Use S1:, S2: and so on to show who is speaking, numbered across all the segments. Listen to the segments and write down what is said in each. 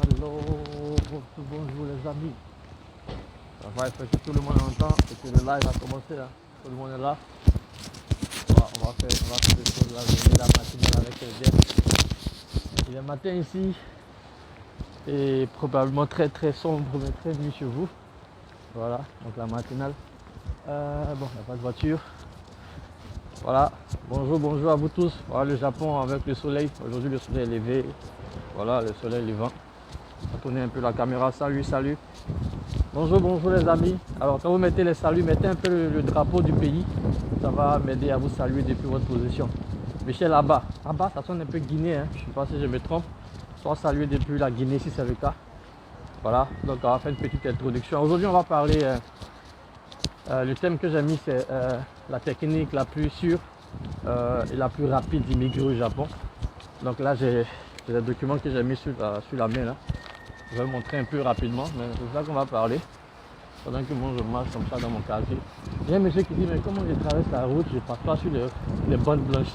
S1: Allô, bonjour les amis. Ça va, il faut que tout le monde entend et que le live a commencé. Hein. Tout le monde est là. On va faire des choses là. Je vais la matinée avec les gars. Il est matin ici et probablement très très sombre, mais très nuit chez vous. Voilà, donc la matinale. Bon, il n'y a pas de voiture. Voilà, bonjour à vous tous. Voilà le Japon avec le soleil. Aujourd'hui le soleil est levé. Voilà, le soleil levant. On va tourner un peu la caméra. Salut. Bonjour les amis. Alors quand vous mettez les saluts, mettez un peu le drapeau du pays. Ça va m'aider à vous saluer depuis votre position. Michel Abba. Abba, ça sonne un peu guinéen. Je ne sais pas si je me trompe. Soit saluer depuis la Guinée si c'est le cas. Voilà, donc on va faire une petite introduction. Aujourd'hui on va parler, le thème que j'ai mis c'est la technique la plus sûre et la plus rapide d'immigrer au Japon. Donc là j'ai des documents que j'ai mis sur la main là. Je vais le montrer un peu rapidement, mais c'est ça qu'on va parler. Pendant que moi je marche comme ça dans mon quartier. Il y a un monsieur qui dit mais comment je traverse la route, je passe pas sur les bonnes blanches.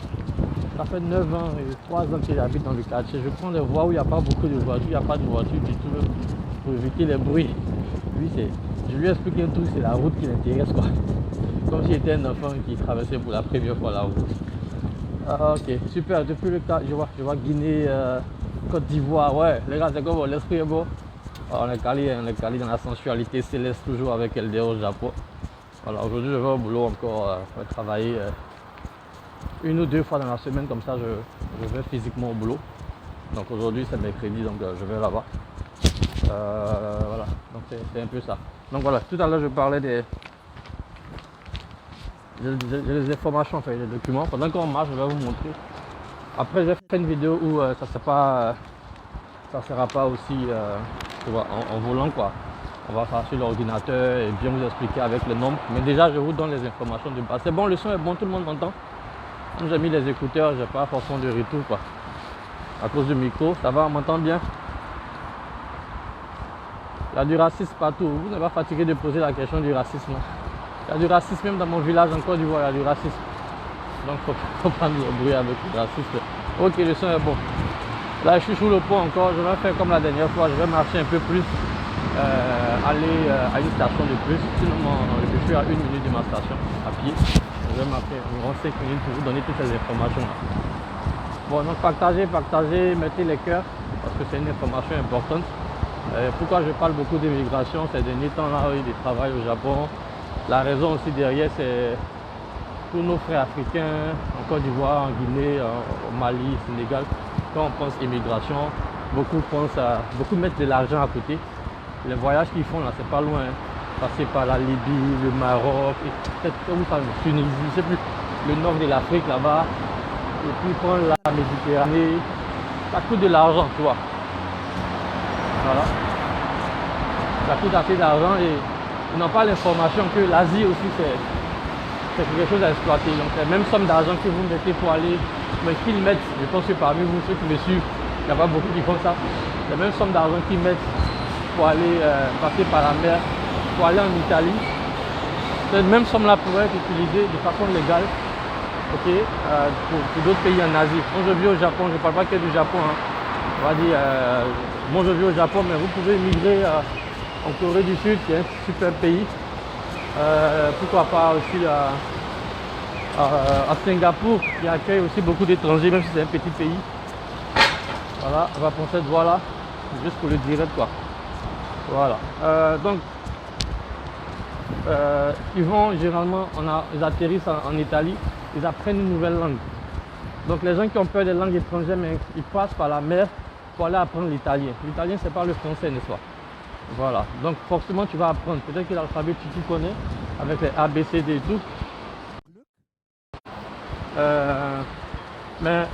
S1: Ça fait 9 ans et 3 ans que j'habite dans le quartier. Je prends les voies où il n'y a pas beaucoup de voitures, il n'y a pas de voitures du tout pour éviter les bruits. Lui je lui explique un truc, c'est la route qui l'intéresse quoi. Comme s'il était un enfant qui traversait pour la première fois la route. Ah, ok, super, depuis le cas, je vois Guinée, Côte d'Ivoire, ouais, les gars, c'est comme l'esprit est beau. On est calé dans la sensualité céleste toujours avec LDR au Japon. Voilà, aujourd'hui je vais au boulot encore, je vais travailler 1 ou 2 fois dans la semaine, comme ça je vais physiquement au boulot. Donc aujourd'hui c'est mercredi, donc je vais là-bas. Voilà, donc c'est un peu ça. Donc voilà, tout à l'heure je parlais des informations, enfin des documents. Pendant qu'on marche, je vais vous montrer. Après je vais faire une vidéo où ça ne sera pas aussi en volant quoi. On va faire sur l'ordinateur et bien vous expliquer avec le nombre. Mais déjà je vous donne les informations de base. C'est bon, le son est bon, tout le monde m'entend. Comme j'ai mis les écouteurs, j'ai pas forcément de retour quoi. À cause du micro, ça va, on m'entend bien. Il y a du racisme partout. Vous n'êtes pas fatigué de poser la question du racisme. Il y a du racisme même dans mon village en Côte d'Ivoire, il y a du racisme. Donc faut pas nous embrouiller avec le racisme. Ok, le son est bon. Là je suis sur le pont encore, je vais faire comme la dernière fois, je vais marcher un peu plus, aller à une station de plus. Sinon je suis à 1 minute de ma station à pied. Je vais marcher environ 5 minutes pour vous donner toutes ces informations là. Bon donc partagez, mettez les cœurs parce que c'est une information importante. Pourquoi je parle beaucoup d'immigration ces derniers temps là, oui, du travail au Japon. La raison aussi derrière c'est pour nos frères africains en Côte d'Ivoire, en Guinée, au Mali, au Sénégal. Quand on pense immigration, beaucoup mettent de l'argent à côté. Les voyages qu'ils font là, c'est pas loin. Passer par la Libye, le Maroc, peut-être où ça, Tunisie, je sais plus, le nord de l'Afrique là-bas. Et puis prendre la Méditerranée, ça coûte de l'argent, tu vois. Voilà. Ça coûte assez d'argent et ils n'ont pas l'information que l'Asie aussi c'est quelque chose à exploiter. Donc c'est la même somme d'argent que vous mettez pour aller, mais qu'ils mettent, je pense que parmi vous, ceux qui me suivent, il n'y a pas beaucoup qui font ça. C'est la même somme d'argent qu'ils mettent pour aller passer par la mer, pour aller en Italie. Cette même somme-là pourrait être utilisée de façon légale, okay, pour d'autres pays en Asie. Moi je vis au Japon, je ne parle pas que du Japon. Hein. On va dire, moi je vis au Japon, mais vous pouvez migrer en Corée du Sud, qui est un super pays. Pourquoi pas aussi à Singapour qui accueille aussi beaucoup d'étrangers même si c'est un petit pays. Voilà, on va prendre cette voie là juste pour le direct quoi. Voilà, donc ils vont généralement, ils atterrissent en Italie, ils apprennent une nouvelle langue. Donc les gens qui ont peur des langues étrangères, mais ils passent par la mer pour aller apprendre l'italien. L'italien c'est pas le français, n'est-ce pas? Voilà, donc forcément tu vas apprendre. Peut-être que l'alphabet tu connais avec les A, B, C, D et tout. Mais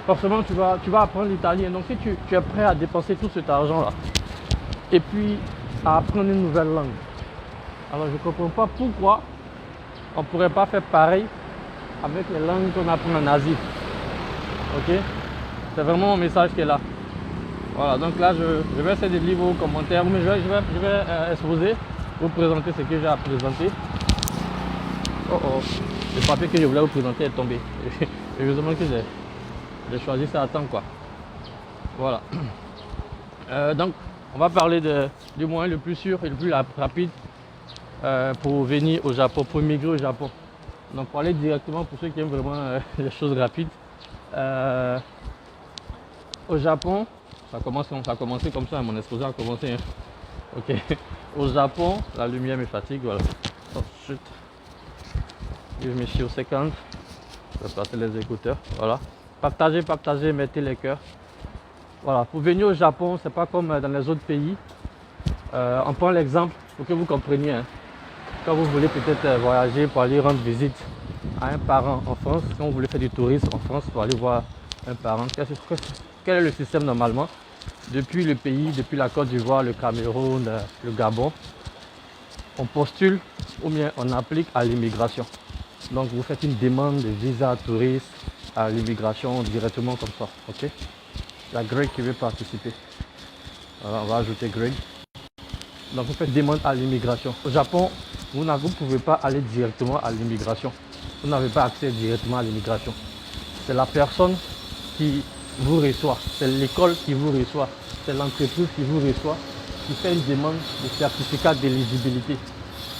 S1: forcément tu vas apprendre l'italien. Donc si tu es prêt à dépenser tout cet argent là et puis à apprendre une nouvelle langue, alors je ne comprends pas pourquoi on ne pourrait pas faire pareil avec les langues qu'on apprend en Asie. Ok, c'est vraiment mon message qui est là. Voilà, donc là je vais essayer de lire vos commentaires, mais je vais exposer, vous présenter ce que j'ai à présenter. Le papier que je voulais vous présenter est tombé. Heureusement que j'ai choisi ça à temps quoi. Voilà. Donc, on va parler du moyen le plus sûr et le plus rapide pour venir au Japon, pour migrer au Japon. Donc, pour aller directement, pour ceux qui aiment vraiment les choses rapides, au Japon, ça a commencé comme ça, mon exposé a commencé. Hein. Ok. Au Japon, la lumière me fatigue, voilà. Oh, chut. Give me few seconds. Je vais passer les écouteurs, voilà. Partagez, mettez les cœurs. Voilà, pour venir au Japon, c'est pas comme dans les autres pays. On prend l'exemple pour que vous compreniez. Hein. Quand vous voulez peut-être voyager pour aller rendre visite à un parent en France, quand vous voulez faire du tourisme en France pour aller voir un parent, quel est le système normalement? Depuis le pays, depuis la Côte d'Ivoire, le Cameroun, le Gabon, on postule ou bien on applique à l'immigration. Donc vous faites une demande de visa touriste à l'immigration directement comme ça, ok? Il y a Greg qui veut participer. Alors on va ajouter Greg. Donc vous faites demande à l'immigration. Au Japon, vous ne pouvez pas aller directement à l'immigration. Vous n'avez pas accès directement à l'immigration. C'est la personne qui vous reçoit, c'est l'école qui vous reçoit, c'est l'entreprise qui vous reçoit, qui fait une demande de certificat d'éligibilité.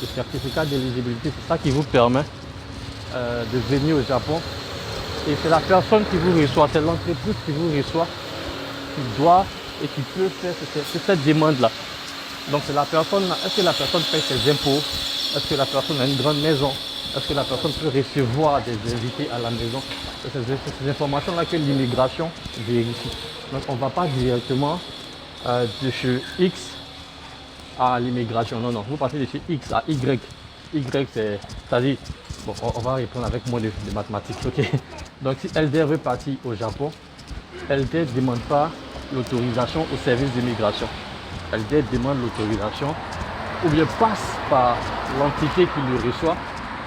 S1: Le certificat d'éligibilité, c'est ça qui vous permet de venir au Japon. Et c'est la personne qui vous reçoit, c'est l'entreprise qui vous reçoit, qui doit et qui peut faire cette demande-là. Donc c'est la personne, est-ce que la personne paye ses impôts? Est-ce que la personne a une grande maison? Est-ce que la personne peut recevoir des invités à la maison? C'est ces informations-là que l'immigration vérifie. Donc on ne va pas directement de chez X à l'immigration. Non, non, vous passez de chez X à Y. Y, c'est-à-dire, bon, on va répondre avec moins de mathématiques. Ok. Donc si LD veut partir au Japon, LD ne demande pas l'autorisation au service d'immigration. LD demande l'autorisation ou bien passe par l'entité qui le reçoit.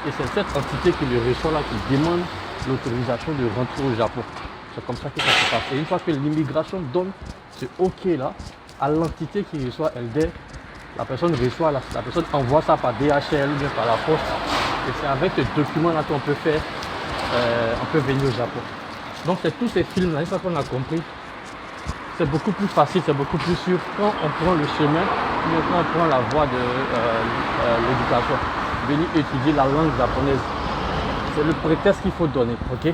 S1: Et c'est cette entité qui le reçoit là qui demande l'autorisation de rentrer au Japon. C'est comme ça que ça se passe. Et une fois que l'immigration donne ce OK là à l'entité qui reçoit LD, la personne reçoit, la personne envoie ça par DHL ou bien par la poste. Et c'est avec ce document là qu'on peut faire, on peut venir au Japon. Donc c'est tous ces films là, une fois qu'on a compris, c'est beaucoup plus facile, c'est beaucoup plus sûr quand on prend le chemin, quand on prend la voie de l'éducation. Venir étudier la langue japonaise. C'est le prétexte qu'il faut donner, ok?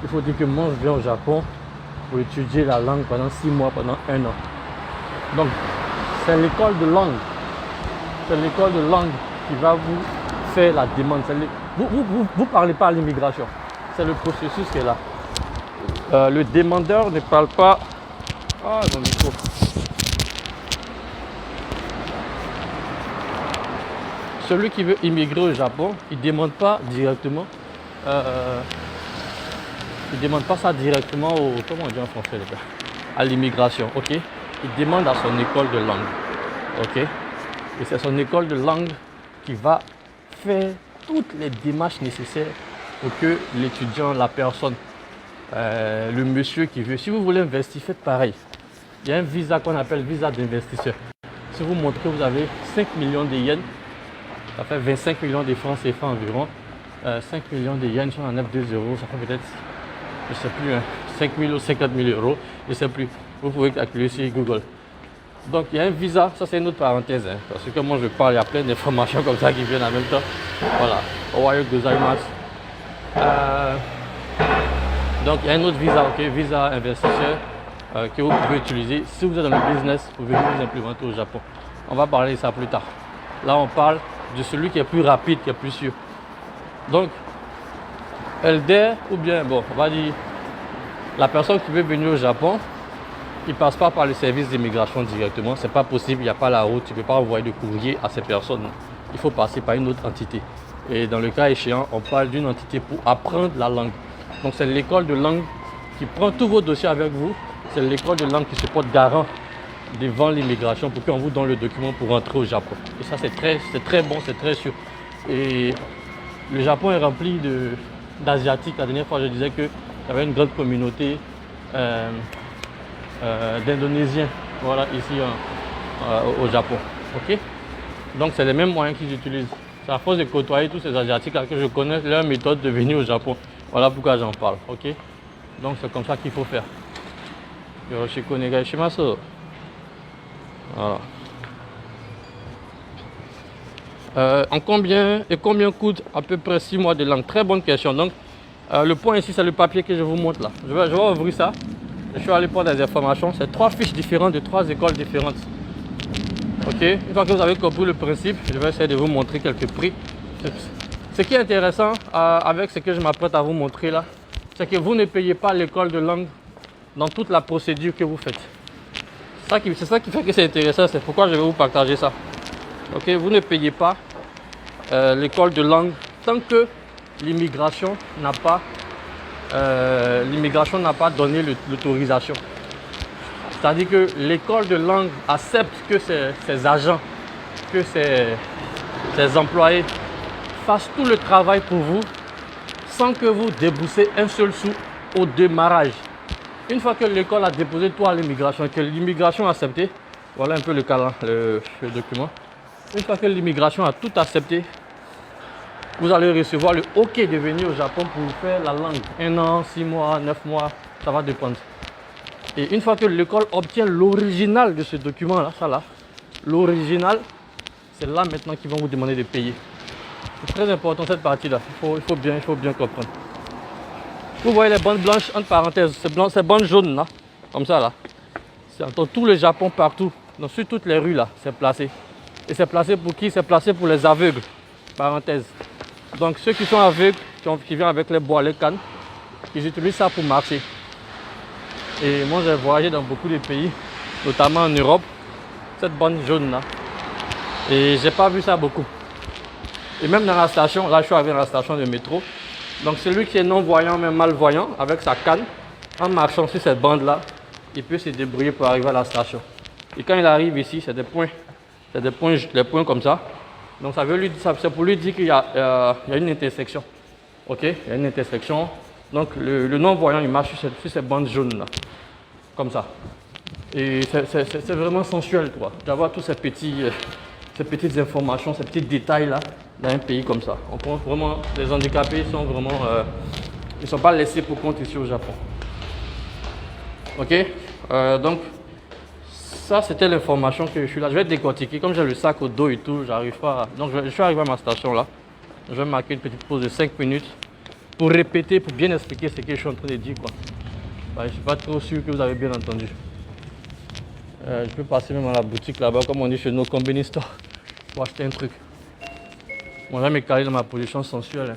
S1: Il faut dire que moi je viens au Japon pour étudier la langue pendant 6 mois, pendant 1 an. Donc, c'est l'école de langue. C'est l'école de langue qui va vous faire la demande. Vous parlez pas à l'immigration. C'est le processus qui est là. Le demandeur ne parle pas... Ah, mon micro. Celui qui veut immigrer au Japon, il ne demande pas directement, ça directement comment on dit en français les gars, à l'immigration, ok? Il demande à son école de langue, ok? Et c'est son école de langue qui va faire toutes les démarches nécessaires pour que l'étudiant, la personne, le monsieur qui veut, si vous voulez investir, faites pareil. Il y a un visa qu'on appelle visa d'investisseur. Si vous montrez que vous avez 5 millions de yens, ça fait 25 millions de francs CFA environ. 5 millions de yens sont en 9,2 euros. Ça fait peut-être, je ne sais plus, 5 000 ou 50 000 euros. Je ne sais plus. Vous pouvez calculer sur Google. Donc il y a un visa. Ça c'est une autre parenthèse. Hein, parce que moi je parle, il y a plein d'informations comme ça qui viennent en même temps. Voilà. Ohayo gozaimasu. Donc il y a un autre visa, ok, visa investisseur que vous pouvez utiliser si vous êtes dans le business pour venir vous implémenter au Japon. On va parler de ça plus tard. Là on parle de celui qui est plus rapide, qui est plus sûr. Donc, LD, ou bien, bon, on va dire, la personne qui veut venir au Japon, il ne passe pas par le service d'immigration directement. C'est pas possible, il n'y a pas la route, tu ne peux pas envoyer de courrier à ces personnes. Il faut passer par une autre entité. Et dans le cas échéant, on parle d'une entité pour apprendre la langue. Donc, c'est l'école de langue qui prend tous vos dossiers avec vous. C'est l'école de langue qui se porte garant devant l'immigration pour qu'on vous donne le document pour rentrer au Japon. Et ça c'est très bon, c'est très sûr. Et le Japon est rempli d'Asiatiques. La dernière fois je disais qu'il y avait une grande communauté d'Indonésiens, voilà, ici au Japon. Ok. Donc c'est les mêmes moyens qu'ils utilisent. C'est à force de côtoyer tous ces Asiatiques là que je connais leur méthode de venir au Japon. Voilà pourquoi j'en parle. Ok. Donc c'est comme ça qu'il faut faire. Yoroshiku onegai shimasu. Voilà. Combien coûte à peu près 6 mois de langue? Très bonne question. Donc, le point ici, c'est le papier que je vous montre là. Je vais ouvrir ça. Je suis allé prendre des informations. C'est 3 fiches différentes de 3 écoles différentes. Ok, une fois que vous avez compris le principe, je vais essayer de vous montrer quelques prix. Ce qui est intéressant avec ce que je m'apprête à vous montrer là, c'est que vous ne payez pas l'école de langue dans toute la procédure que vous faites. C'est ça qui fait que c'est intéressant, c'est pourquoi je vais vous partager ça. Ok, vous ne payez pas l'école de langue tant que l'immigration n'a pas donné l'autorisation. C'est-à-dire que l'école de langue accepte que ses agents, que ses employés fassent tout le travail pour vous sans que vous déboursez un seul sou au démarrage. Une fois que l'école a déposé tout à l'immigration et que l'immigration a accepté, voilà un peu le document. Une fois que l'immigration a tout accepté, vous allez recevoir le OK de venir au Japon pour faire la langue. 1 an, 6 mois, 9 mois, ça va dépendre. Et une fois que l'école obtient l'original de ce document-là, ça là, l'original, c'est là maintenant qu'ils vont vous demander de payer. C'est très important cette partie-là, il faut bien comprendre. Vous voyez les bandes blanches, entre parenthèses, ces bandes jaunes là, comme ça là. C'est dans tout le Japon, partout, donc sur toutes les rues là, c'est placé. Et c'est placé pour qui? C'est placé pour les aveugles, parenthèse. Donc ceux qui sont aveugles, qui viennent avec les bois, les cannes, ils utilisent ça pour marcher. Et moi j'ai voyagé dans beaucoup de pays, notamment en Europe, cette bande jaune là. Et j'ai pas vu ça beaucoup. Et même dans la station, là je suis arrivé dans la station de métro. Donc celui qui est non-voyant, même malvoyant, avec sa canne, en marchant sur cette bande là, il peut se débrouiller pour arriver à la station. Et quand il arrive ici, c'est des points comme ça. Donc c'est pour lui dire qu'il y a une intersection. Ok, il y a une intersection. Donc le non-voyant, il marche sur ces bandes jaunes là, comme ça. Et c'est vraiment sensuel, quoi, d'avoir tous ces petites informations, ces petits détails là, dans un pays comme ça. On pense vraiment, les handicapés sont vraiment, ils ne sont pas laissés pour compte ici au Japon. Ok, donc ça c'était l'information que je suis là. Je vais décortiquer, comme j'ai le sac au dos et tout, j'arrive pas. Donc je suis arrivé à ma station là. Je vais marquer une petite pause de 5 minutes pour répéter, pour bien expliquer ce que je suis en train de dire, quoi. Je ne suis pas trop sûr que vous avez bien entendu. Je peux passer même à la boutique là-bas, comme on dit chez nos convenience store, pour acheter un truc. Bon, je vais me caler dans ma position sensuelle.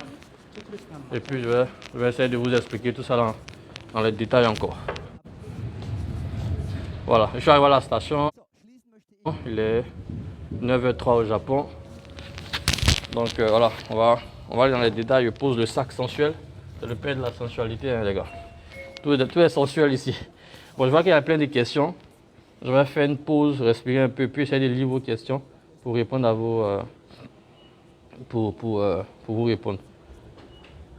S1: Et puis je vais essayer de vous expliquer tout ça dans les détails encore. Voilà, je suis arrivé à la station. Il est 9h03 au Japon. Donc voilà, on va aller dans les détails. Je pose le sac sensuel. C'est le père de la sensualité, hein, les gars. Tout est sensuel ici. Bon, je vois qu'il y a plein de questions. Je vais faire une pause, respirer un peu, puis essayer de lire vos questions pour répondre à vos... pour vous répondre.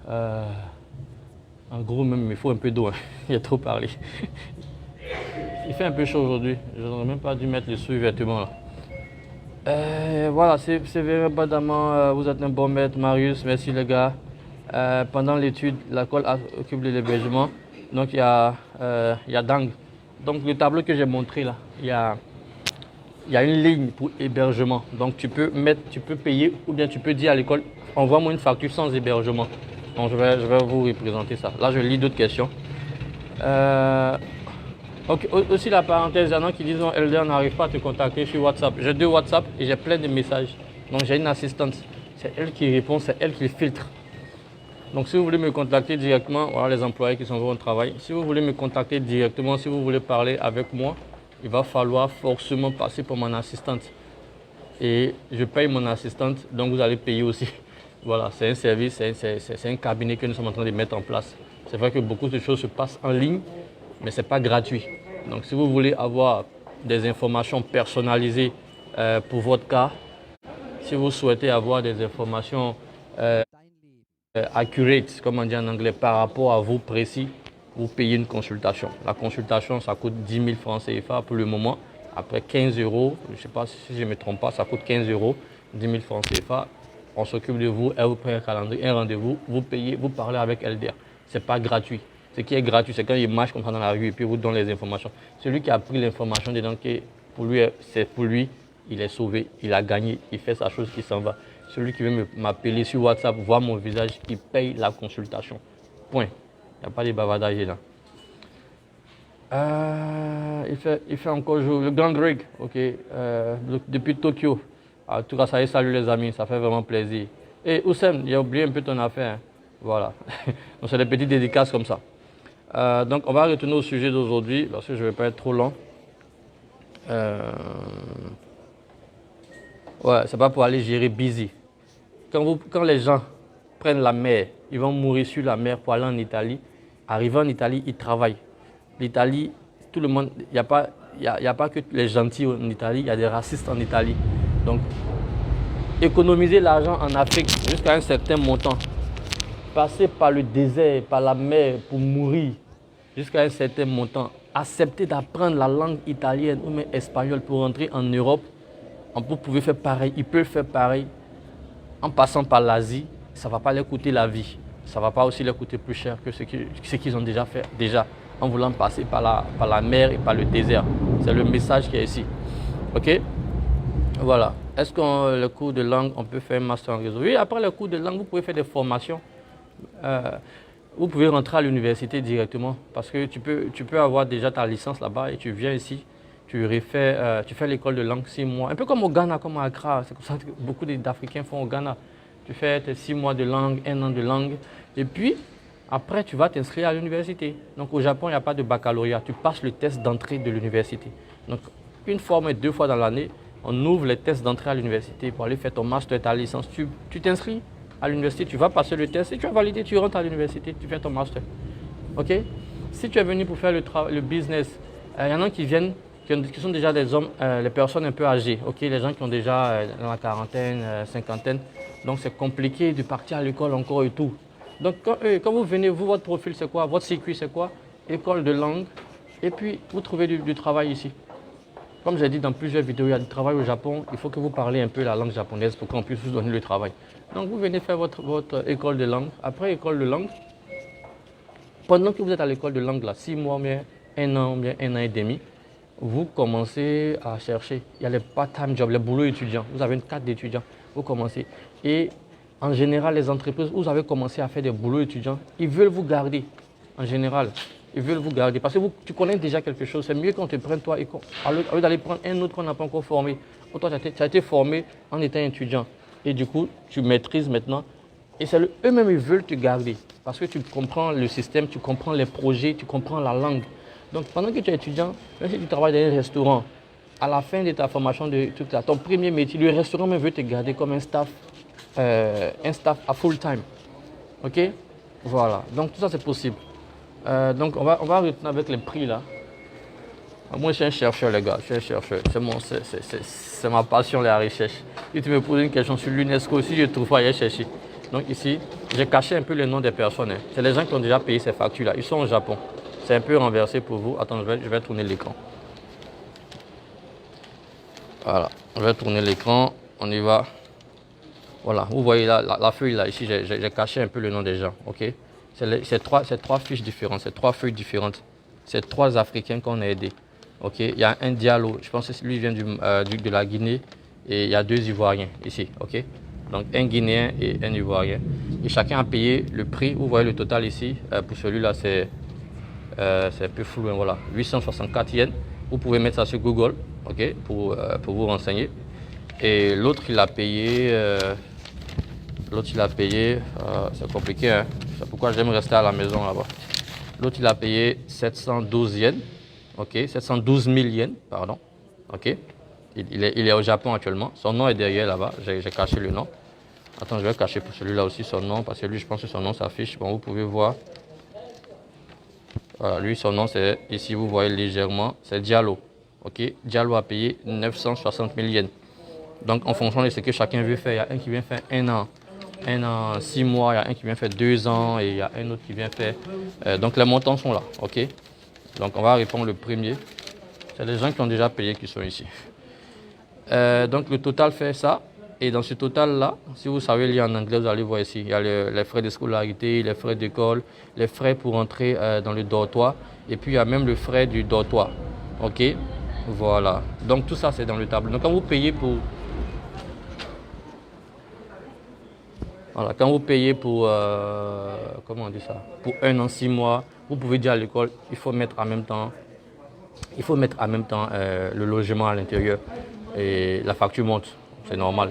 S1: En gros, même, il faut un peu d'eau. Hein. Il a trop parlé. Il fait un peu chaud aujourd'hui. Je n'aurais même pas dû mettre les sous-vêtements là. Voilà, c'est Vérin Badama. Vous êtes un bon maître, Marius. Merci les gars. Pendant l'étude, l'école occupe l'hébergement. Donc il y a Dang. Donc le tableau que j'ai montré là, il y a une ligne pour hébergement. Donc tu peux payer ou bien tu peux dire à l'école, envoie-moi une facture sans hébergement. Donc je vais vous représenter ça. Là je lis d'autres questions. Okay. Aussi la parenthèse, il y en a qui disent Elder n'arrive pas à te contacter sur WhatsApp. J'ai 2 WhatsApp et j'ai plein de messages. Donc j'ai une assistante. C'est elle qui répond, c'est elle qui filtre. Donc si vous voulez me contacter directement, voilà les employés qui sont au travail. Si vous voulez me contacter directement, si vous voulez parler avec moi, il va falloir forcément passer pour mon assistante. Et je paye mon assistante, donc vous allez payer aussi. Voilà, c'est un service, c'est un cabinet que nous sommes en train de mettre en place. C'est vrai que beaucoup de choses se passent en ligne, mais ce n'est pas gratuit. Donc si vous voulez avoir des informations personnalisées pour votre cas, si vous souhaitez avoir des informations accurate, comme on dit en anglais, par rapport à vous précis, vous payez une consultation. La consultation, ça coûte 10 000 francs CFA pour le moment. Après 15 euros, je ne sais pas si je ne me trompe pas, ça coûte 15 euros, 10 000 francs CFA. On s'occupe de vous, elle vous prend un calendrier, un rendez-vous, vous payez, vous parlez avec LDR. Ce n'est pas gratuit. Ce qui est gratuit, c'est quand il marche comme ça dans la rue et puis vous donne les informations. Celui qui a pris l'information dedans, c'est pour lui, il est sauvé, il a gagné, il fait sa chose, il s'en va. Celui qui veut m'appeler sur WhatsApp, voir mon visage, il paye la consultation. Point. Il n'y a pas de bavardage là. Il fait encore jour. Le Grand Rig, ok, depuis Tokyo. En tout cas, ça y est, salut les amis, ça fait vraiment plaisir. Et Oussem, j'ai oublié un peu ton affaire. Hein. Voilà. Donc, c'est des petites dédicaces comme ça. Donc, on va retourner au sujet d'aujourd'hui parce que je ne vais pas être trop long. Ouais, c'est pas pour aller gérer busy. Quand les gens prennent la mer, ils vont mourir sur la mer pour aller en Italie. Arrivant en Italie, ils travaillent. L'Italie, tout le monde, il n'y a pas que les gentils en Italie, il y a des racistes en Italie. Donc, économiser l'argent en Afrique jusqu'à un certain montant, passer par le désert, par la mer pour mourir jusqu'à un certain montant, accepter d'apprendre la langue italienne ou même espagnole pour rentrer en Europe, vous pouvez faire pareil, ils peuvent faire pareil en passant par l'Asie, ça ne va pas leur coûter la vie. Ça ne va pas aussi leur coûter plus cher que ce qu'ils ont déjà fait en voulant passer par la mer et par le désert. C'est le message qui est ici. Ok? Voilà. Est-ce que le cours de langue, on peut faire un master en réseau? Oui, après le cours de langue, vous pouvez faire des formations. Vous pouvez rentrer à l'université directement parce que tu peux avoir déjà ta licence là-bas et tu viens ici, tu fais l'école de langue 6 mois. Un peu comme au Ghana, comme à Accra. C'est comme ça que beaucoup d'Africains font au Ghana. Tu fais tes 6 mois de langue, 1 an de langue et puis après, tu vas t'inscrire à l'université. Donc, au Japon, il n'y a pas de baccalauréat. Tu passes le test d'entrée de l'université. Donc, une fois, mais 2 fois dans l'année, on ouvre les tests d'entrée à l'université pour aller faire ton master, ta licence. Tu t'inscris à l'université, tu vas passer le test. Si tu as validé, tu rentres à l'université, tu fais ton master. OK? Si tu es venu pour faire le business, il y en a qui viennent, qui sont déjà des hommes, les personnes un peu âgées. OK? Les gens qui ont déjà dans la quarantaine, cinquantaine. Donc, c'est compliqué de partir à l'école encore et tout. Donc, quand vous venez, votre profil, c'est quoi? Votre circuit, c'est quoi? École de langue. Et puis, vous trouvez du travail ici. Comme j'ai dit dans plusieurs vidéos, il y a du travail au Japon. Il faut que vous parlez un peu la langue japonaise pour qu'on puisse vous donner le travail. Donc, vous venez faire votre école de langue. Après école de langue, pendant que vous êtes à l'école de langue, là, 6 mois, bien 1 an, bien 1 an et demi, vous commencez à chercher. Il y a les part-time jobs, les boulots étudiants. Vous avez une carte d'étudiant. Vous commencez. Et en général, les entreprises, vous avez commencé à faire des boulots étudiants, ils veulent vous garder. En général, ils veulent vous garder. Parce que tu connais déjà quelque chose. C'est mieux qu'on te prenne toi, au lieu d'aller prendre un autre qu'on n'a pas encore formé. Toi, tu as été formé en étant étudiant. Et du coup, tu maîtrises maintenant. Et c'est eux-mêmes, ils veulent te garder. Parce que tu comprends le système, tu comprends les projets, tu comprends la langue. Donc, pendant que tu es étudiant, même si tu travailles dans un restaurant, à la fin de ta formation, ton premier métier, le restaurant même veut te garder comme un staff à full time. Ok? Voilà. Donc tout ça c'est possible. Donc on va retourner avec les prix là. Moi je suis un chercheur les gars, je suis un chercheur. C'est ma passion la recherche. Si tu me poses une question sur l'UNESCO, si je ne trouve pas, je vais chercher. Donc ici, j'ai caché un peu le nom des personnes. Hein. C'est les gens qui ont déjà payé ces factures là. Ils sont au Japon. C'est un peu renversé pour vous. Attends, je vais tourner l'écran. Voilà. Je vais tourner l'écran. On y va. Voilà, vous voyez là, la feuille là, ici, j'ai caché un peu le nom des gens, ok? C'est 3 fiches différentes, c'est 3 feuilles différentes. C'est 3 Africains qu'on a aidés, ok? Il y a un Diallo, je pense que lui vient de la Guinée, et il y a 2 Ivoiriens ici, ok? Donc un Guinéen et un Ivoirien. Et chacun a payé le prix, vous voyez le total ici, pour celui-là c'est un peu flou, hein, voilà, 864 yens. Vous pouvez mettre ça sur Google, ok? Pour vous renseigner. Et l'autre il a payé... c'est compliqué, hein? C'est pourquoi j'aime rester à la maison là-bas. L'autre, il a payé 712 yens, ok, 712 000 yens, pardon, ok. Il est au Japon actuellement. Son nom est derrière là-bas, j'ai caché le nom. Attends, je vais cacher pour celui-là aussi son nom, parce que lui, je pense que son nom s'affiche. Bon, vous pouvez voir. Voilà, lui, son nom, c'est, ici, vous voyez légèrement, c'est Diallo, ok. Diallo a payé 960 000 yens. Donc, en fonction de ce que chacun veut faire, il y a un qui vient faire 1 an. 6 mois, il y a un qui vient faire 2 ans et il y a un autre qui vient faire... donc les montants sont là, ok? Donc on va répondre le premier. C'est les gens qui ont déjà payé qui sont ici. Donc le total fait ça. Et dans ce total-là, si vous savez lire en anglais, vous allez voir ici, il y a les frais de scolarité, les frais d'école, les frais pour entrer dans le dortoir, et puis il y a même le frais du dortoir. Ok, voilà. Donc tout ça, c'est dans le tableau. Donc quand vous payez pour... Voilà, quand vous payez pour... comment on dit ça? Pour 1 an, 6 mois, vous pouvez dire à l'école, il faut mettre en même temps... le logement à l'intérieur. Et la facture monte, c'est normal.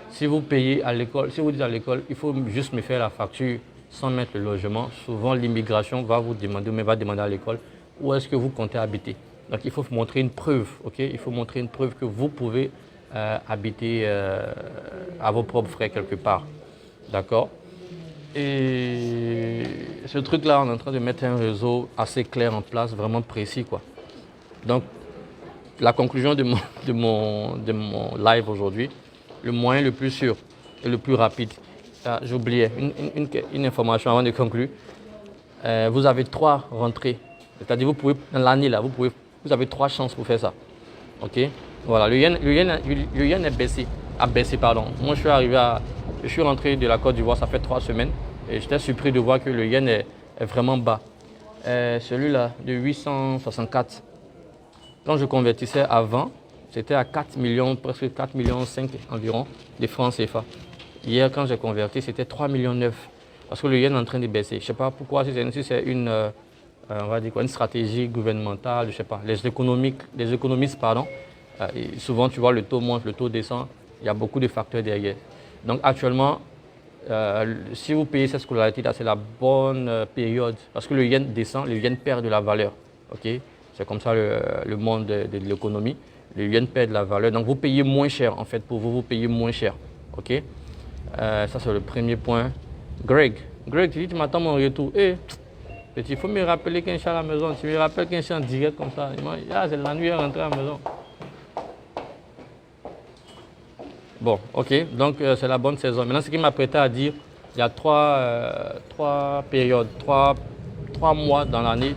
S1: Si vous payez à l'école, si vous dites à l'école, il faut juste me faire la facture sans mettre le logement, souvent l'immigration va vous demander, mais va demander à l'école où est-ce que vous comptez habiter. Donc il faut montrer une preuve, ok? Il faut montrer une preuve que vous pouvez habiter à vos propres frais quelque part, d'accord? Et ce truc-là, on est en train de mettre un réseau assez clair en place, vraiment précis, quoi. Donc la conclusion de mon live aujourd'hui, le moyen le plus sûr et le plus rapide. Ah, j'oubliais une information avant de conclure. Vous avez 3 rentrées. C'est-à-dire, vous pouvez, dans l'année, là, vous avez 3 chances pour faire ça. OK? Voilà, le yen est baissé. A baissé, pardon. Moi, je suis rentré de la Côte d'Ivoire, ça fait 3 semaines. Et j'étais surpris de voir que le yen est vraiment bas. Celui-là, de 864. Quand je convertissais avant, c'était à 4 millions, presque 4 millions 5 environ de francs CFA. Hier, quand j'ai converti, c'était 3 millions 9. Parce que le yen est en train de baisser. Je ne sais pas pourquoi, si c'est une, on va dire quoi, une stratégie gouvernementale, je ne sais pas. Les économistes, pardon, souvent tu vois le taux monte, le taux descend. Il y a beaucoup de facteurs derrière. Donc actuellement, si vous payez cette scolarité, c'est la bonne période. Parce que le yen descend, le yen perd de la valeur. Okay? C'est comme ça le monde de l'économie. Le yen perd de la valeur. Donc vous payez moins cher en fait. Pour vous, vous payez moins cher. Ok? Ça c'est le premier point. Greg, tu dis tu m'attends mon retour. Petit, il faut me rappeler qu'un chat à la maison. Tu me rappelles qu'un chat en direct comme ça. C'est la nuit à rentrer à la maison. Bon, ok. Donc c'est la bonne saison. Maintenant, ce qui m'apprêtait à dire, il y a 3 périodes, 3 mois dans l'année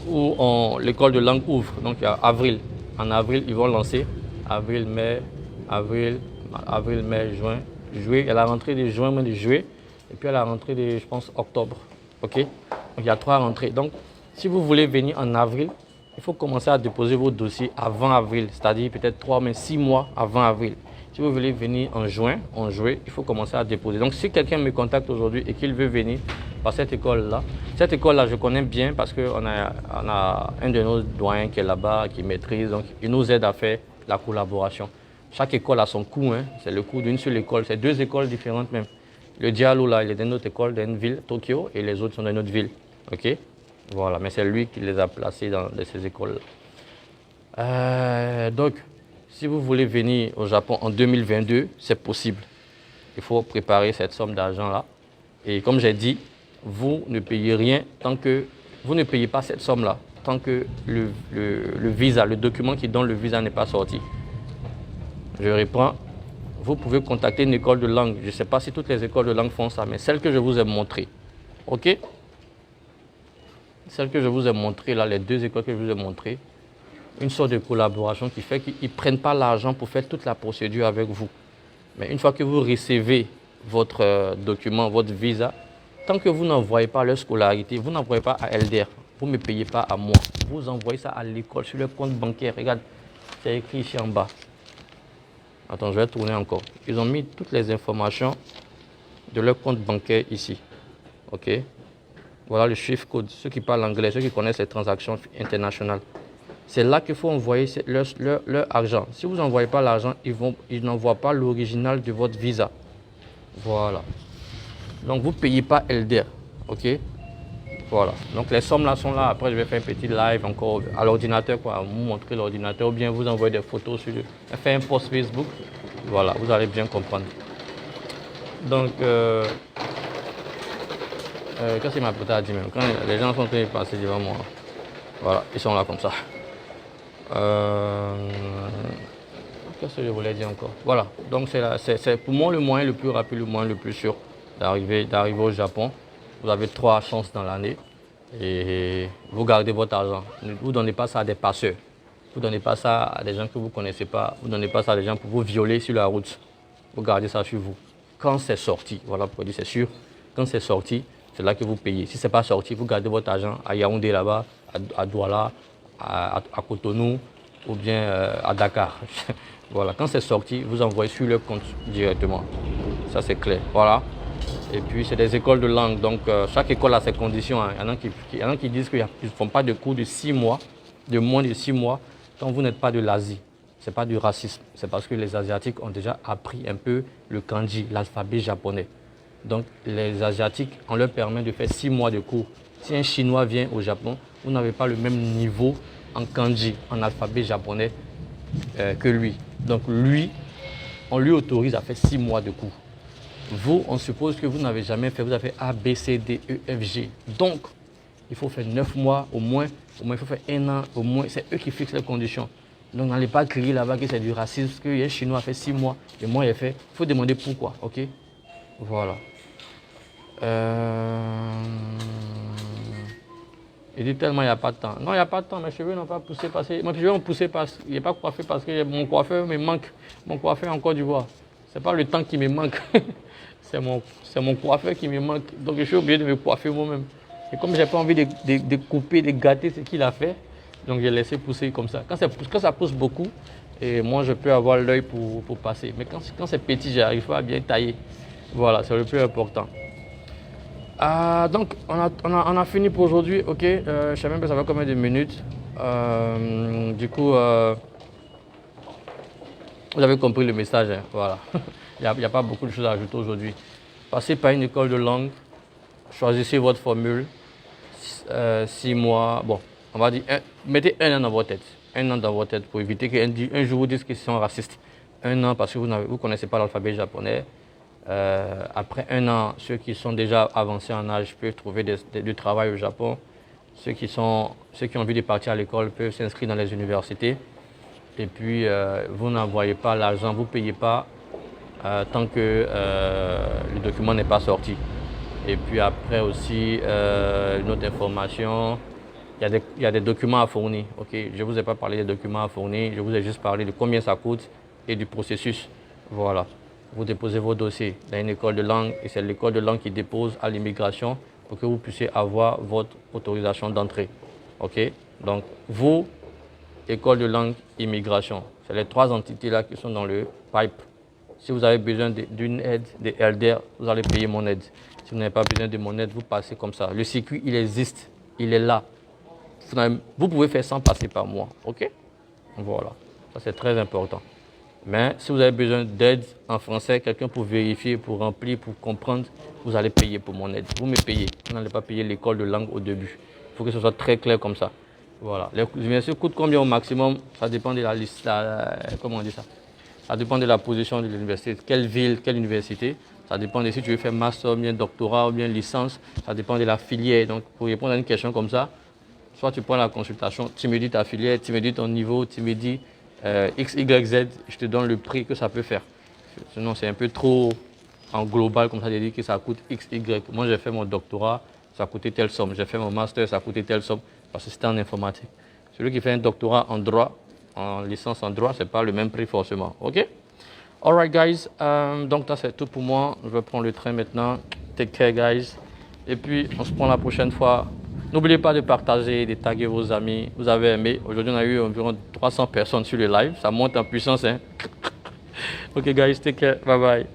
S1: où l'école de langue ouvre. Donc il y a avril. En avril, ils vont lancer. Avril, mai, juin, juillet. Il y a la rentrée de juin, de juillet. Et puis il y a la rentrée de, je pense, octobre. OK? Donc il y a 3 rentrées. Donc si vous voulez venir en avril, il faut commencer à déposer vos dossiers avant avril. C'est-à-dire peut-être 3, mais 6 mois avant avril. Si vous voulez venir en juin, il faut commencer à déposer. Donc si quelqu'un me contacte aujourd'hui et qu'il veut venir par cette école-là, je connais bien parce qu'on a un de nos doyens qui est là-bas, qui maîtrise, donc il nous aide à faire la collaboration. Chaque école a son coût, hein. C'est le coût d'une seule école, c'est 2 écoles différentes même. Le Diallo là, il est dans notre école, dans une ville, Tokyo, et les autres sont dans une autre ville. Ok? Voilà, mais c'est lui qui les a placés dans ces écoles-là. Donc, si vous voulez venir au Japon en 2022, c'est possible. Il faut préparer cette somme d'argent-là. Et comme j'ai dit, vous ne payez rien tant que vous ne payez pas cette somme-là, tant que le visa, le document qui donne le visa n'est pas sorti. Je reprends. Vous pouvez contacter une école de langue. Je ne sais pas si toutes les écoles de langue font ça, mais celle que je vous ai montrée. OK? Celle que je vous ai montrée, là, les 2 écoles que je vous ai montrées, une sorte de collaboration qui fait qu'ils ne prennent pas l'argent pour faire toute la procédure avec vous. Mais une fois que vous recevez votre document, votre visa, tant que vous n'envoyez pas leur scolarité, vous n'envoyez pas à LDR, vous ne me payez pas à moi. Vous envoyez ça à l'école sur le compte bancaire. Regarde, c'est écrit ici en bas. Attends, je vais tourner encore. Ils ont mis toutes les informations de leur compte bancaire ici. OK? Voilà le chiffre code. Ceux qui parlent anglais, ceux qui connaissent les transactions internationales. C'est là qu'il faut envoyer leur argent. Si vous n'envoyez pas l'argent, ils n'envoient pas l'original de votre visa. Voilà. Donc, vous ne payez pas LDR. OK? Voilà. Donc, les sommes là sont là. Après, je vais faire un petit live encore à l'ordinateur, quoi. Vous montrer l'ordinateur ou bien vous envoyer des photos sur faire un post Facebook. Voilà, vous allez bien comprendre. Donc, qu'est-ce qu'il m'a peut-être dit même? Quand les gens sont en train de passer devant moi. Voilà, ils sont là comme ça. Qu'est-ce que je voulais dire encore? Voilà, donc c'est pour moi le moyen le plus rapide, le moyen le plus sûr d'arriver au Japon. Vous avez 3 chances dans l'année et vous gardez votre argent. Ne vous donnez pas ça à des passeurs. Vous ne donnez pas ça à des gens que vous ne connaissez pas. Vous ne donnez pas ça à des gens pour vous violer sur la route.
S2: vous gardez ça sur vous. Quand c'est sorti, voilà pourquoi je dis c'est sûr, quand c'est sorti, c'est là que vous payez. Si ce n'est pas sorti, vous gardez votre argent à Yaoundé là-bas, à Douala, à Cotonou ou bien à Dakar. Voilà, quand c'est sorti, vous envoyez sur le compte directement. Ça c'est clair, voilà. Et puis c'est des écoles de langue, donc chaque école a ses conditions. Hein. Il y en a qui disent qu'ils ne font pas de cours de 6 mois, de moins de 6 mois, quand vous n'êtes pas de l'Asie. Ce n'est pas du racisme, c'est parce que les Asiatiques ont déjà appris un peu le kanji, l'alphabet japonais. Donc les Asiatiques, on leur permet de faire 6 mois de cours. Si un Chinois vient au Japon, vous n'avez pas le même niveau en kanji, en alphabet japonais que lui. Donc lui, on lui autorise à faire 6 mois de cours. Vous, on suppose que vous n'avez jamais fait, vous avez fait A, B, C, D, E, F, G. Donc, il faut faire 9 mois au moins il faut faire 1 an au moins. C'est eux qui fixent les conditions. Donc, n'allez pas crier là-bas que c'est du racisme, parce qu'il y a un Chinois qui a fait 6 mois et moi, il a fait. Il faut demander pourquoi, ok? Voilà. Il dit tellement il n'y a pas de temps. Non, il n'y a pas de temps, mes cheveux n'ont pas poussé parce que. Mes cheveux ont poussé parce qu'il n'est pas coiffé parce que mon coiffeur me manque. Mon coiffeur en Côte d'Ivoire. Ce n'est pas le temps qui me manque. C'est mon coiffeur qui me manque. Donc je suis obligé de me coiffer moi-même. Et comme je n'ai pas envie de couper, de gâter ce qu'il a fait, donc j'ai laissé pousser comme ça. Quand ça pousse beaucoup, et moi je peux avoir l'œil pour passer. Mais quand c'est petit, j'arrive pas à bien tailler. Voilà, c'est le plus important. Donc on a fini pour aujourd'hui, ok. Je ne sais même pas ça va combien de minutes. Du coup, vous avez compris le message, hein, voilà. Il n'y a pas beaucoup de choses à ajouter aujourd'hui. Passez par une école de langue, choisissez votre formule, 6 mois, bon, on va dire, mettez 1 an dans votre tête. 1 an dans votre tête pour éviter qu'un jour vous dites qu'ils sont racistes. 1 an parce que vous ne connaissez pas l'alphabet japonais. Après 1 an, ceux qui sont déjà avancés en âge peuvent trouver du travail au Japon. Ceux qui ont envie de partir à l'école peuvent s'inscrire dans les universités. Et puis, vous n'envoyez pas l'argent, vous ne payez pas tant que le document n'est pas sorti. Et puis après aussi, une autre information, il y a des documents à fournir. Okay? Je ne vous ai pas parlé des documents à fournir, je vous ai juste parlé de combien ça coûte et du processus. Voilà. Vous déposez vos dossiers dans une école de langue et c'est l'école de langue qui dépose à l'immigration pour que vous puissiez avoir votre autorisation d'entrée. Ok? Donc, vous, école de langue, immigration, c'est les 3 entités-là qui sont dans le pipe. Si vous avez besoin d'une aide, des LDR, vous allez payer mon aide. Si vous n'avez pas besoin de mon aide, vous passez comme ça. Le circuit, il existe, il est là. Vous pouvez faire sans passer par moi, ok? Voilà, ça c'est très important. Mais si vous avez besoin d'aide en français, quelqu'un pour vérifier, pour remplir, pour comprendre, vous allez payer pour mon aide. Vous me payez, vous n'allez pas payer l'école de langue au début. Il faut que ce soit très clair comme ça. Voilà. Les universités coûtent combien au maximum? Ça dépend de la liste, comment on dit ça? Ça dépend de la position de l'université, quelle ville, quelle université. Ça dépend de si tu veux faire master, ou bien doctorat, ou bien licence. Ça dépend de la filière. Donc, pour répondre à une question comme ça, soit tu prends la consultation, tu me dis ta filière, tu me dis ton niveau, tu me dis X, Y, Z, je te donne le prix que ça peut faire. Sinon, c'est un peu trop en global, comme ça, de dire que ça coûte X, Y. Moi, j'ai fait mon doctorat, ça a coûté telle somme. J'ai fait mon master, ça a coûté telle somme, parce que c'était en informatique. Celui qui fait un doctorat en droit, en licence en droit, ce n'est pas le même prix forcément. OK? Alright, guys. Donc, ça, c'est tout pour moi. Je vais prendre le train maintenant. Take care, guys. Et puis, on se prend la prochaine fois. N'oubliez pas de partager, de taguer vos amis. Vous avez aimé. Aujourd'hui, on a eu environ 300 personnes sur le live. Ça monte en puissance, hein? OK, guys. Take care. Bye bye.